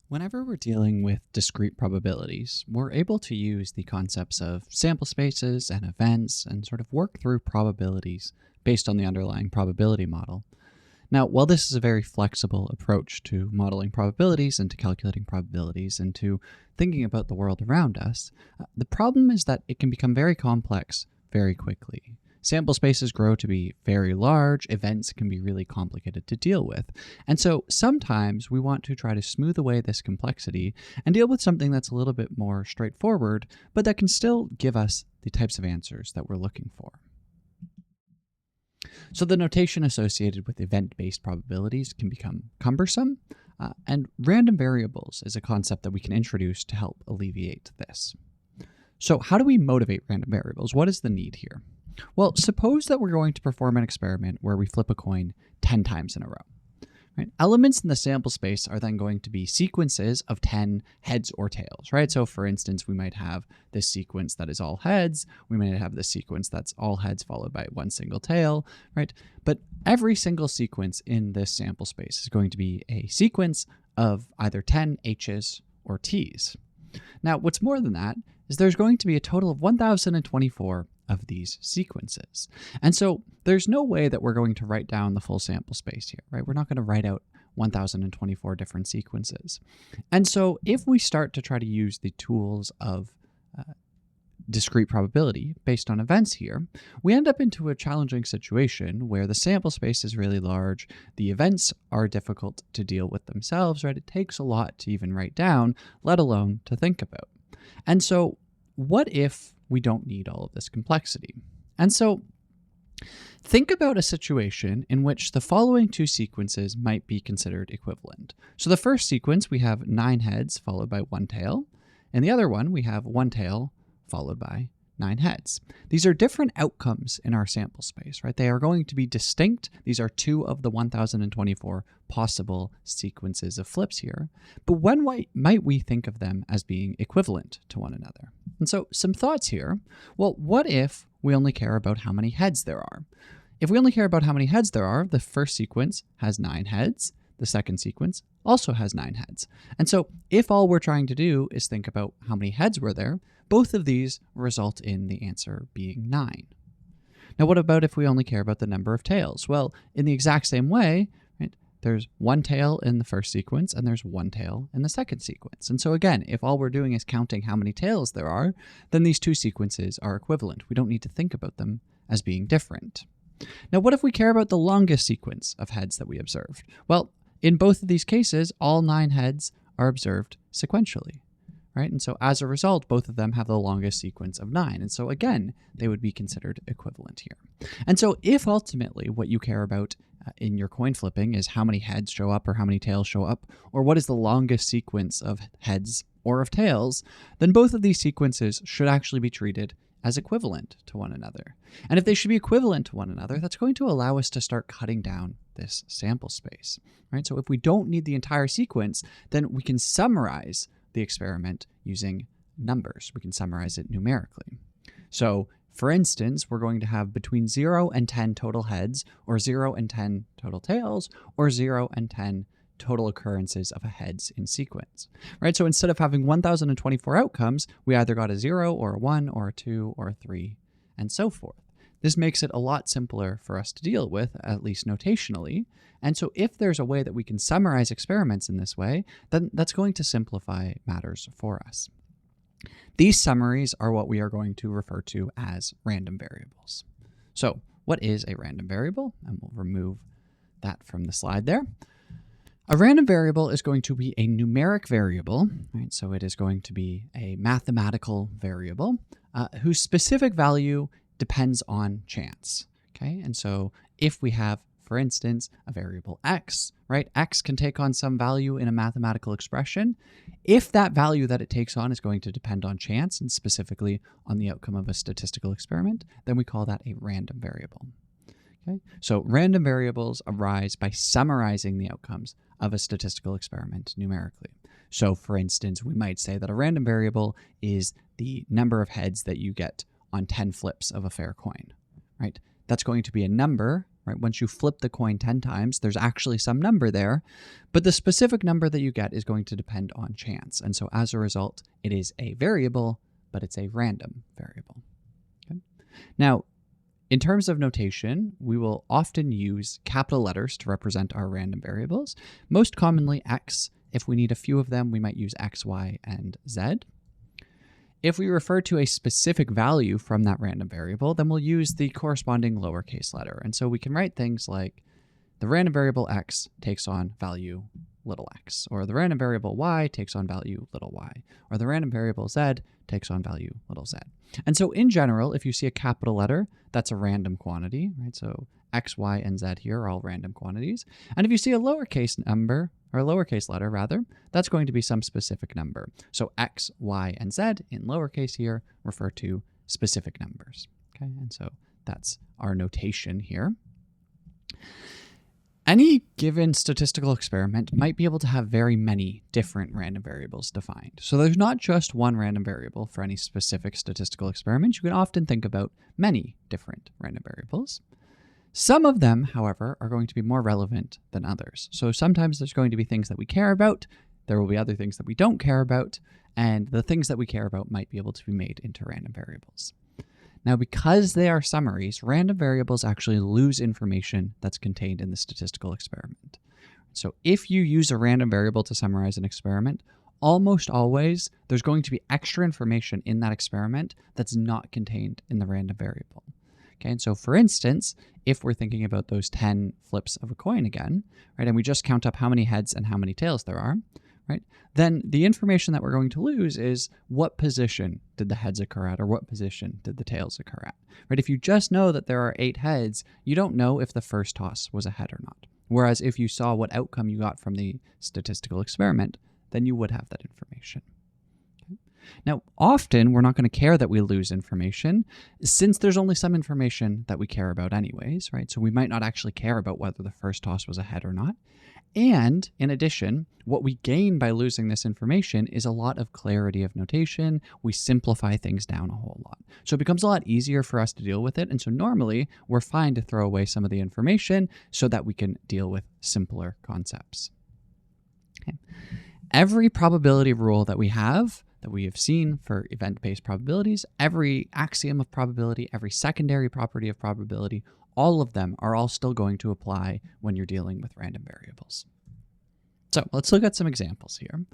Whenever we're dealing with discrete probabilities, we're able to use the concepts of sample spaces and events and sort of work through probabilities based on the underlying probability model. Now, while this is a very flexible approach to modeling probabilities and to calculating probabilities and to thinking about the world around us, the problem is that it can become very complex very quickly. Sample spaces grow to be very large, events can be really complicated to deal with. And so sometimes we want to try to smooth away this complexity and deal with something that's a little bit more straightforward, but that can still give us the types of answers that we're looking for. So the notation associated with event-based probabilities can become cumbersome, and random variables is a concept that we can introduce to help alleviate this. So how do we motivate random variables? What is the need here? Well, suppose that we're going to perform an experiment where we flip a coin 10 times in a row. Right? Elements in the sample space are then going to be sequences of 10 heads or tails, right? So for instance, we might have this sequence that is all heads. We might have this sequence that's all heads followed by one single tail, right? But every single sequence in this sample space is going to be a sequence of either 10 H's or T's. Now, what's more than that is there's going to be a total of 1,024 of these sequences. And so there's no way that we're going to write down the full sample space here, right? We're not going to write out 1,024 different sequences. And so if we start to try to use the tools of discrete probability based on events here, we end up into a challenging situation where the sample space is really large, the events are difficult to deal with themselves, right? It takes a lot to even write down, let alone to think about. And so what if we don't need all of this complexity? And so think about a situation in which the following two sequences might be considered equivalent. So the first sequence, we have 9 heads followed by 1 tail. And the other one, we have 1 tail followed by 9 heads. These are different outcomes in our sample space, right? They are going to be distinct. These are 2 of the 1,024 possible sequences of flips here. But when might we think of them as being equivalent to one another? And so some thoughts here. Well, what if we only care about how many heads there are? If we only care about how many heads there are, the first sequence has 9 heads. The second sequence also has 9 heads. And so if all we're trying to do is think about how many heads were there, both of these result in the answer being 9. Now, what about if we only care about the number of tails? Well, in the exact same way, right, there's 1 tail in the first sequence and there's 1 tail in the second sequence. And so again, if all we're doing is counting how many tails there are, then these two sequences are equivalent. We don't need to think about them as being different. Now, what if we care about the longest sequence of heads that we observed? Well, in both of these cases, all 9 heads are observed sequentially, right? And so as a result, both of them have the longest sequence of 9. And so again, they would be considered equivalent here. And so if ultimately what you care about in your coin flipping is how many heads show up or how many tails show up, or what is the longest sequence of heads or of tails, then both of these sequences should actually be treated as equivalent to one another. And if they should be equivalent to one another, that's going to allow us to start cutting down this sample space, right? So if we don't need the entire sequence, then we can summarize the experiment using numbers. We can summarize it numerically. So for instance, we're going to have between 0 and 10 total heads, or 0 and 10 total tails, or 0 and 10 total occurrences of a heads in sequence, right? So instead of having 1,024 outcomes, we either got a 0 or a 1 or a 2 or a 3 and so forth. This makes it a lot simpler for us to deal with, at least notationally. And so if there's a way that we can summarize experiments in this way, then that's going to simplify matters for us. These summaries are what we are going to refer to as random variables. So what is a random variable? And we'll remove that from the slide there. A random variable is going to be a numeric variable, right? So it is going to be a mathematical variable whose specific value depends on chance, okay? And so if we have, for instance, a variable x, right? X can take on some value in a mathematical expression. If that value that it takes on is going to depend on chance, and specifically on the outcome of a statistical experiment, then we call that a random variable. Okay? So random variables arise by summarizing the outcomes of a statistical experiment numerically. So for instance, we might say that a random variable is the number of heads that you get on 10 flips of a fair coin, right? That's going to be a number right? Once you flip the coin 10 times, there's actually some number there, but the specific number that you get is going to depend on chance. And so as a result, it is a variable, but it's a random variable. Okay? Now, in terms of notation, we will often use capital letters to represent our random variables, most commonly x. If we need a few of them, we might use x, y, and z. If we refer to a specific value from that random variable, then we'll use the corresponding lowercase letter. And so we can write things like the random variable x takes on value little x, or the random variable y takes on value little y, or the random variable z takes on value little z. And so in general, if you see a capital letter, that's a random quantity, right? So x, y, and z here are all random quantities. And if you see a lowercase number, or a lowercase letter rather, that's going to be some specific number. So x, y, and z in lowercase here refer to specific numbers. Okay, and so that's our notation here. Any given statistical experiment might be able to have very many different random variables defined. So there's not just one random variable for any specific statistical experiment. You can often think about many different random variables. Some of them, however, are going to be more relevant than others. So sometimes there's going to be things that we care about, there will be other things that we don't care about, and the things that we care about might be able to be made into random variables. Now, because they are summaries, random variables actually lose information that's contained in the statistical experiment. So if you use a random variable to summarize an experiment, almost always there's going to be extra information in that experiment that's not contained in the random variable. Okay, and so for instance, if we're thinking about those 10 flips of a coin again, right, and we just count up how many heads and how many tails there are, right, then the information that we're going to lose is what position did the heads occur at, or what position did the tails occur at, right? If you just know that there are 8 heads, you don't know if the first toss was a head or not. Whereas if you saw what outcome you got from the statistical experiment, then you would have that information. Now, often we're not going to care that we lose information since there's only some information that we care about anyways, right? So we might not actually care about whether the first toss was a head or not. And in addition, what we gain by losing this information is a lot of clarity of notation. We simplify things down a whole lot. So it becomes a lot easier for us to deal with it. And so normally we're fine to throw away some of the information so that we can deal with simpler concepts. Okay. Every probability rule that we have seen for event-based probabilities, every axiom of probability, every secondary property of probability, all of them are all still going to apply when you're dealing with random variables. So let's look at some examples here.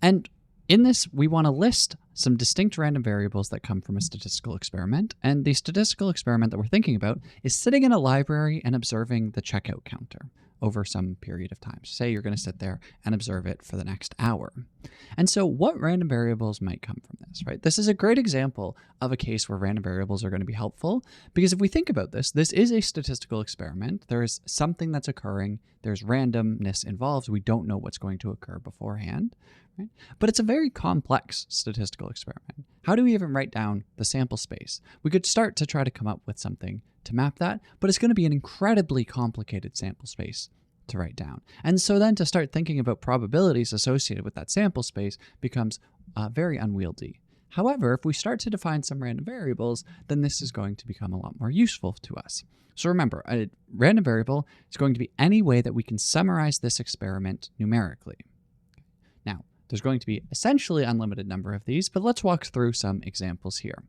And in this, we want to list some distinct random variables that come from a statistical experiment. And the statistical experiment that we're thinking about is sitting in a library and observing the checkout counter over some period of time. So say you're going to sit there and observe it for the next hour. And so what random variables might come from this, right? This is a great example of a case where random variables are going to be helpful, because if we think about this, this is a statistical experiment. There is something that's occurring. There's randomness involved. We don't know what's going to occur beforehand, right? But it's a very complex statistical experiment. How do we even write down the sample space? We could start to try to come up with something to map that, but it's going to be an incredibly complicated sample space to write down. And so then to start thinking about probabilities associated with that sample space becomes very unwieldy. However, if we start to define some random variables, then this is going to become a lot more useful to us. So remember, a random variable is going to be any way that we can summarize this experiment numerically. Now, there's going to be essentially unlimited number of these, but let's walk through some examples here.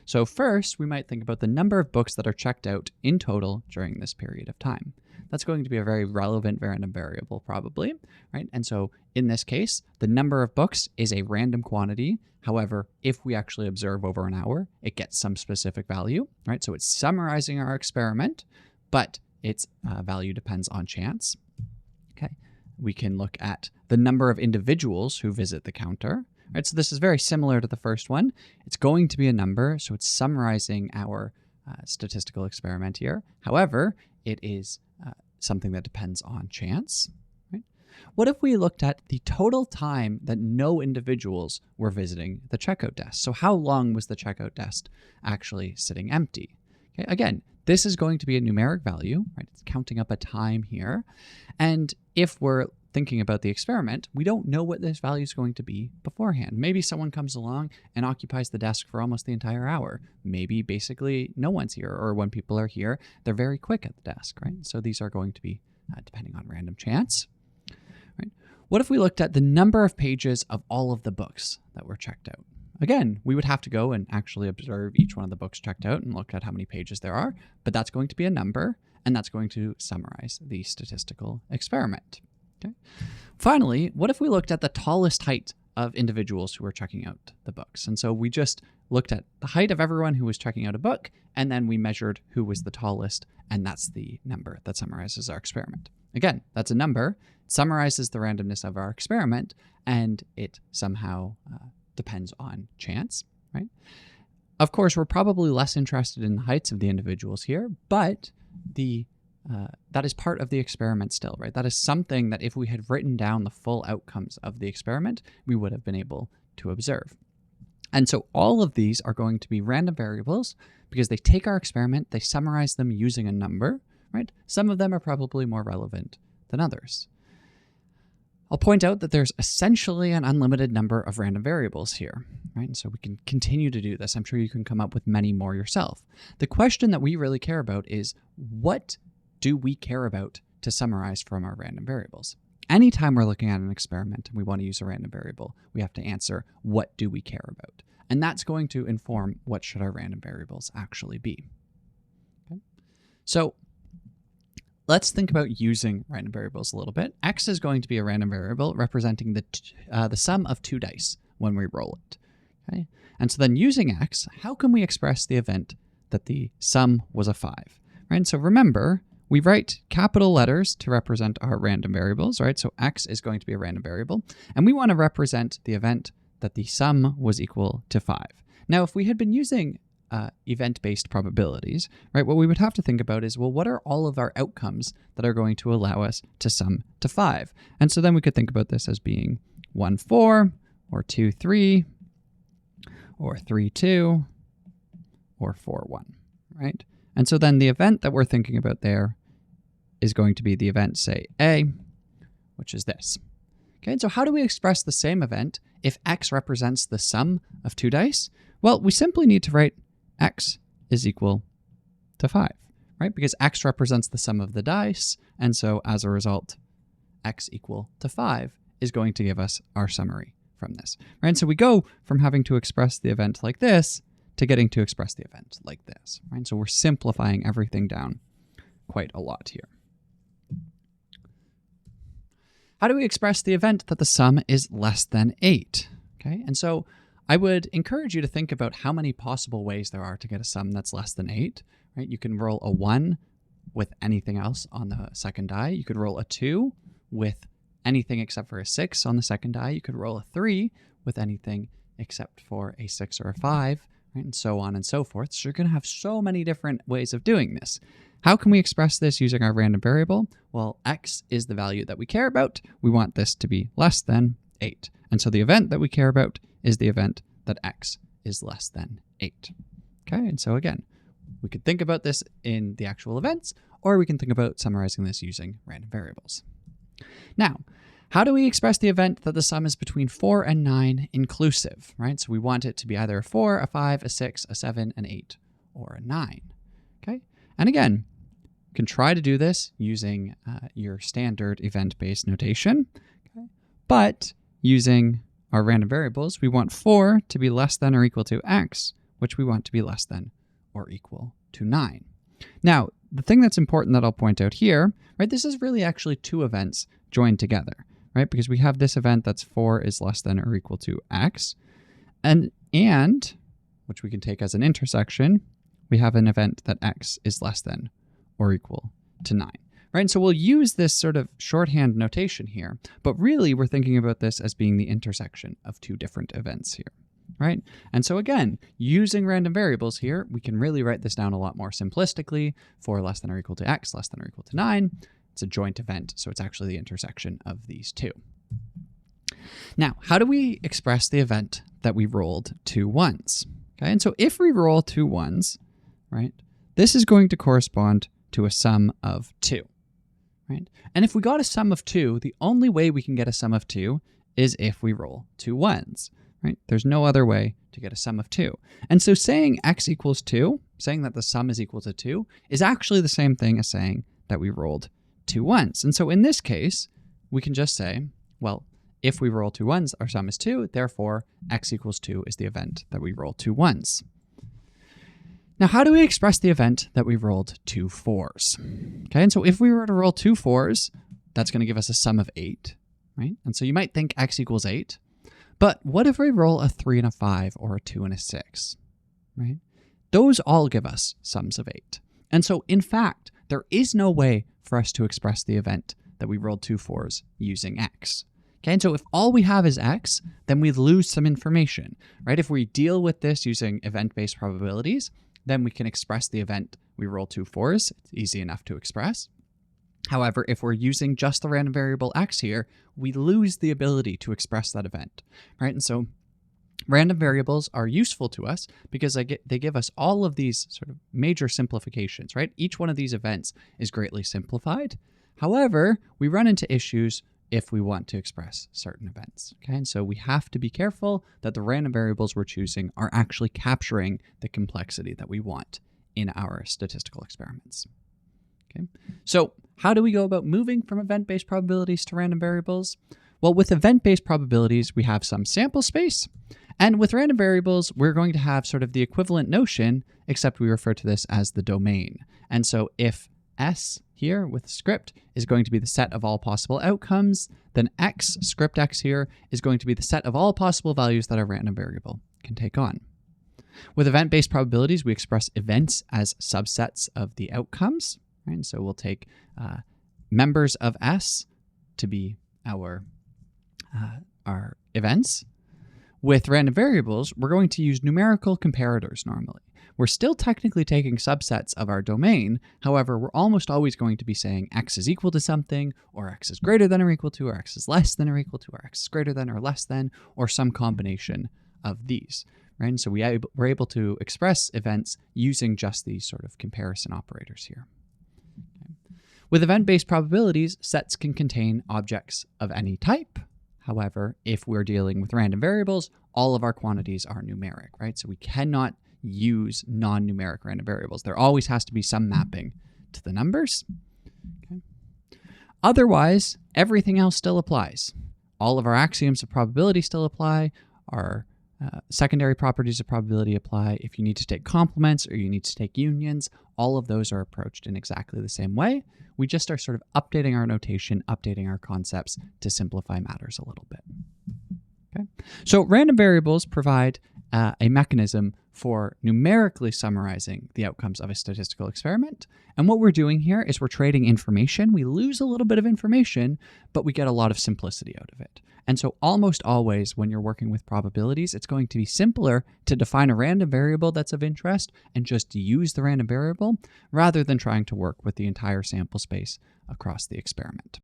So first, we might think about the number of books that are checked out in total during this period of time. That's going to be a very relevant random variable probably, right? And so in this case, the number of books is a random quantity. However, if we actually observe over an hour, it gets some specific value, right? So it's summarizing our experiment, but its value depends on chance. Okay. We can look at the number of individuals who visit the counter. Right, so this is very similar to the first one. It's going to be a number, so it's summarizing our statistical experiment here. However, it is something that depends on chance. Right? What if we looked at the total time that no individuals were visiting the checkout desk? So how long was the checkout desk actually sitting empty? Okay, again, this is going to be a numeric value, right? It's counting up a time here. And if we're thinking about the experiment, we don't know what this value is going to be beforehand. Maybe someone comes along and occupies the desk for almost the entire hour. Maybe basically no one's here, or when people are here, they're very quick at the desk, right? So these are going to be depending on random chance. Right? What if we looked at the number of pages of all of the books that were checked out? Again, we would have to go and actually observe each one of the books checked out and look at how many pages there are, but that's going to be a number, and that's going to summarize the statistical experiment. Okay. Finally, what if we looked at the tallest height of individuals who were checking out the books? And so we just looked at the height of everyone who was checking out a book, and then we measured who was the tallest, and that's the number that summarizes our experiment. Again, that's a number, summarizes the randomness of our experiment, and it somehow depends on chance, right? Of course, we're probably less interested in the heights of the individuals here, but that is part of the experiment still, right? That is something that if we had written down the full outcomes of the experiment, we would have been able to observe. And so all of these are going to be random variables because they take our experiment, they summarize them using a number, right? Some of them are probably more relevant than others. I'll point out that there's essentially an unlimited number of random variables here, right? And so we can continue to do this. I'm sure you can come up with many more yourself. The question that we really care about is, what do we care about to summarize from our random variables? Anytime we're looking at an experiment and we want to use a random variable, we have to answer, what do we care about? And that's going to inform what should our random variables actually be. Okay? So let's think about using random variables a little bit. X is going to be a random variable representing the sum of two dice when we roll it. Okay? And so then using X, how can we express the event that the sum was a 5? Right? So remember, we write capital letters to represent our random variables, right? So X is going to be a random variable, and we want to represent the event that the sum was equal to 5. Now, if we had been using event-based probabilities, right, what we would have to think about is, well, what are all of our outcomes that are going to allow us to sum to 5? And so then we could think about this as being 1, 4, or 2, 3, or 3, 2, or 4, 1, right? And so then the event that we're thinking about there is going to be the event, say, A, which is this. Okay, and so how do we express the same event if X represents the sum of two dice? Well, we simply need to write X is equal to 5, right? Because X represents the sum of the dice, and so as a result, X equal to 5 is going to give us our summary from this, right? And so we go from having to express the event like this to getting to express the event like this, right? So we're simplifying everything down quite a lot here. How do we express the event that the sum is less than 8? Okay, and so I would encourage you to think about how many possible ways there are to get a sum that's less than 8, right? You can roll a 1 with anything else on the second die. You could roll a 2 with anything except for a 6 on the second die. You could roll a 3 with anything except for a 6 or a 5, right? And so on and so forth. So you're going to have so many different ways of doing this. How can we express this using our random variable? Well, X is the value that we care about. We want this to be less than 8. And so the event that we care about is the event that X is less than 8. Okay, and so again, we could think about this in the actual events, or we can think about summarizing this using random variables. Now, how do we express the event that the sum is between 4 and 9 inclusive, right? So we want it to be either a 4, a 5, a 6, a 7, an 8, or a 9. Okay, and again, you can try to do this using your standard event-based notation, okay? But using our random variables, we want 4 to be less than or equal to X, which we want to be less than or equal to 9. Now, the thing that's important that I'll point out here, right, this is really actually two events joined together, right? Because we have this event that's 4 is less than or equal to X, and which we can take as an intersection, we have an event that X is less than or equal to 9. Right, and so we'll use this sort of shorthand notation here, but really we're thinking about this as being the intersection of two different events here, right? And so again, using random variables here, we can really write this down a lot more simplistically. 4 less than or equal to X less than or equal to 9. It's a joint event, so it's actually the intersection of these two. Now, how do we express the event that we rolled 2 1s? Okay, and so if we roll 2 1s, right, this is going to correspond to a sum of 2. right? And if we got a sum of 2, the only way we can get a sum of 2 is if we roll 2 ones, right? There's no other way to get a sum of 2. And so saying x equals 2, saying that the sum is equal to 2, is actually the same thing as saying that we rolled 2 ones. And so in this case, we can just say, well, if we roll 2 ones, our sum is 2, therefore x equals 2 is the event that we roll 2 ones. Now, how do we express the event that we rolled 2 4s? Okay, and so if we were to roll 2 4s, that's going to give us a sum of 8, right? And so you might think x equals 8, but what if we roll a 3 and a 5 or a 2 and a 6, right? Those all give us sums of 8. And so, in fact, there is no way for us to express the event that we rolled 2 4s using x. Okay, and so if all we have is x, then we lose some information, right? If we deal with this using event-based probabilities, then we can express the event we roll 2 4s. It's easy enough to express. However, if we're using just the random variable x here, we lose the ability to express that event, right? And so random variables are useful to us because they give us all of these sort of major simplifications, right? Each one of these events is greatly simplified. However, we run into issues if we want to express certain events. Okay, and so we have to be careful that the random variables we're choosing are actually capturing the complexity that we want in our statistical experiments. Okay, so how do we go about moving from event-based probabilities to random variables? Well, with event-based probabilities, we have some sample space, and with random variables, we're going to have sort of the equivalent notion, except we refer to this as the domain. And so if S here with script is going to be the set of all possible outcomes, then x, script x here, is going to be the set of all possible values that a random variable can take on. With event-based probabilities, we express events as subsets of the outcomes, right? And so we'll take members of S to be our events. With random variables, we're going to use numerical comparators normally. We're still technically taking subsets of our domain. However, we're almost always going to be saying x is equal to something, or x is greater than or equal to, or x is less than or equal to, or x is greater than or less than, or some combination of these, right? And so we're able to express events using just these sort of comparison operators here. Okay. With event-based probabilities, sets can contain objects of any type. However, if we're dealing with random variables, all of our quantities are numeric, right? So we cannot use non-numeric random variables. There always has to be some mapping to the numbers. Okay. Otherwise, everything else still applies. All of our axioms of probability still apply. Our secondary properties of probability apply. If you need to take complements or you need to take unions, all of those are approached in exactly the same way. We just are sort of updating our notation, updating our concepts to simplify matters a little bit. Okay. So random variables provide a mechanism for numerically summarizing the outcomes of a statistical experiment. And what we're doing here is we're trading information. We lose a little bit of information, but we get a lot of simplicity out of it. And so almost always when you're working with probabilities, it's going to be simpler to define a random variable that's of interest and just use the random variable rather than trying to work with the entire sample space across the experiment.